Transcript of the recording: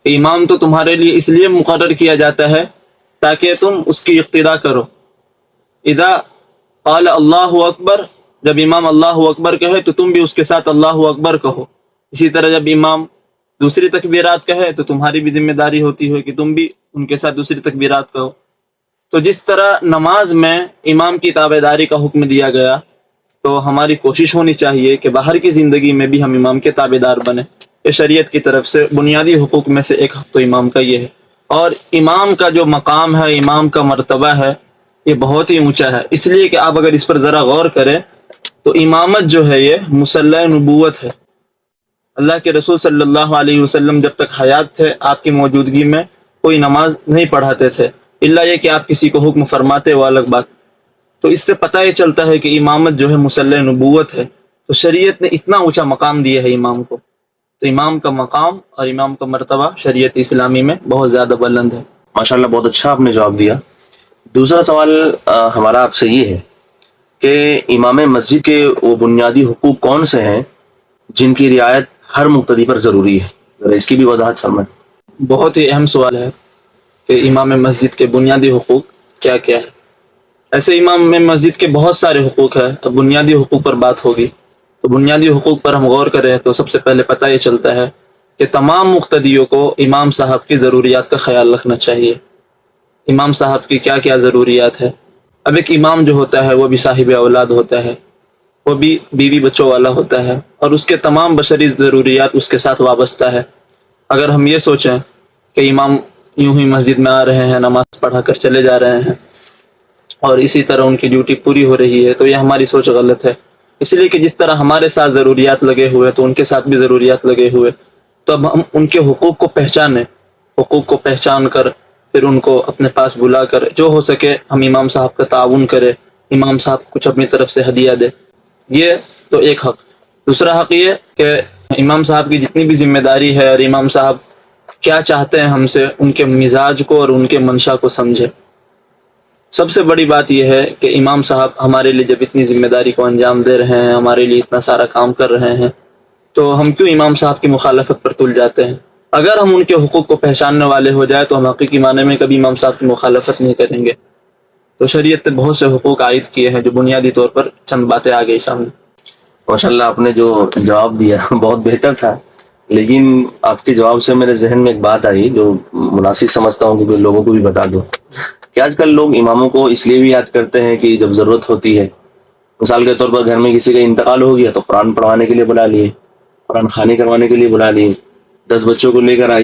کہ امام تو تمہارے لیے اس لیے مقرر کیا جاتا ہے تاکہ تم اس کی اقتدا کرو. اذا قال اللہ اکبر، جب امام اللہ اکبر کہے تو تم بھی اس کے ساتھ اللہ اکبر کہو. اسی طرح جب امام دوسری تکبیرات کہے تو تمہاری بھی ذمہ داری ہوتی ہے کہ تم بھی ان کے ساتھ دوسری تکبیرات کہو. تو جس طرح نماز میں امام کی تابعداری کا حکم دیا گیا، تو ہماری کوشش ہونی چاہیے کہ باہر کی زندگی میں بھی ہم امام کے تابعدار بنیں. یہ شریعت کی طرف سے بنیادی حقوق میں سے ایک حق تو امام کا یہ ہے. اور امام کا جو مقام ہے، امام کا مرتبہ ہے، یہ بہت ہی اونچا ہے. اس لیے کہ آپ اگر اس پر ذرا غور کریں تو امامت جو ہے یہ مصلی نبوت ہے. اللہ کے رسول صلی اللہ علیہ وسلم جب تک حیات تھے، آپ کی موجودگی میں کوئی نماز نہیں پڑھاتے تھے، الا یہ کہ آپ کسی کو حکم فرماتے، وہ الگ بات. تو اس سے پتہ یہ چلتا ہے کہ امامت جو ہے مصلی نبوت ہے. تو شریعت نے اتنا اونچا مقام دیا ہے امام کو. تو امام کا مقام اور امام کا مرتبہ شریعت اسلامی میں بہت زیادہ بلند ہے. ماشاءاللہ بہت اچھا آپ نے جواب دیا. دوسرا سوال ہمارا آپ سے یہ ہے کہ امام مسجد کے وہ بنیادی حقوق کون سے ہیں جن کی رعایت ہر مقتدی پر ضروری ہے؟ ذرا اس کی بھی وضاحت فرمائیں. بہت ہی اہم سوال ہے کہ امام مسجد کے بنیادی حقوق کیا کیا ہے. ایسے امام مسجد کے بہت سارے حقوق ہیں. اب بنیادی حقوق پر بات ہوگی تو بنیادی حقوق پر ہم غور کریں تو سب سے پہلے پتہ یہ چلتا ہے کہ تمام مقتدیوں کو امام صاحب کی ضروریات کا خیال رکھنا چاہیے. امام صاحب کی کیا کیا ضروریات ہے. اب ایک امام جو ہوتا ہے وہ بھی صاحب اولاد ہوتا ہے، وہ بھی بیوی بچوں والا ہوتا ہے، اور اس کے تمام بشری ضروریات اس کے ساتھ وابستہ ہے. اگر ہم یہ سوچیں کہ امام یوں ہی مسجد میں آ رہے ہیں، نماز پڑھا کر چلے جا رہے ہیں اور اسی طرح ان کی ڈیوٹی پوری ہو رہی ہے، تو یہ ہماری سوچ غلط ہے. اس لیے کہ جس طرح ہمارے ساتھ ضروریات لگے ہوئے تو ان کے ساتھ بھی ضروریات لگے ہوئے. تو اب ہم ان کے حقوق کو پہچانیں، حقوق کو پہچان کر پھر ان کو اپنے پاس بلا کر جو ہو سکے ہم امام صاحب کا تعاون کرے، امام صاحب کچھ اپنی طرف سے ہدیہ دے. یہ تو ایک حق. دوسرا حق یہ کہ امام صاحب کی جتنی بھی ذمہ داری ہے اور امام صاحب کیا چاہتے ہیں ہم سے، ان کے مزاج کو اور ان کے منشا کو سمجھے. سب سے بڑی بات یہ ہے کہ امام صاحب ہمارے لیے جب اتنی ذمہ داری کو انجام دے رہے ہیں، ہمارے لیے اتنا سارا کام کر رہے ہیں، تو ہم کیوں امام صاحب کی مخالفت پر تل جاتے ہیں؟ اگر ہم ان کے حقوق کو پہچاننے والے ہو جائے تو ہم حقیقی معنی میں کبھی امام صاحب کی مخالفت نہیں کریں گے. تو شریعت نے بہت سے حقوق عائد کیے ہیں جو بنیادی طور پر چند باتیں آ گئی سامنے. ماشاءاللہ آپ نے جو جواب دیا بہت بہتر تھا، لیکن آپ کے جواب سے میرے ذہن میں ایک بات آئی جو مناسب سمجھتا ہوں کہ لوگوں کو بھی بتا دو کہ آج کل لوگ اماموں کو اس لیے بھی یاد کرتے ہیں کہ جب ضرورت ہوتی ہے، مثال کے طور پر گھر میں کسی کا انتقال ہو گیا تو قرآن پڑھوانے کے لیے بلا لیے، قرآن خوانی کروانے کے لیے بلا لیے، 10 بچوں کو لے کر آئے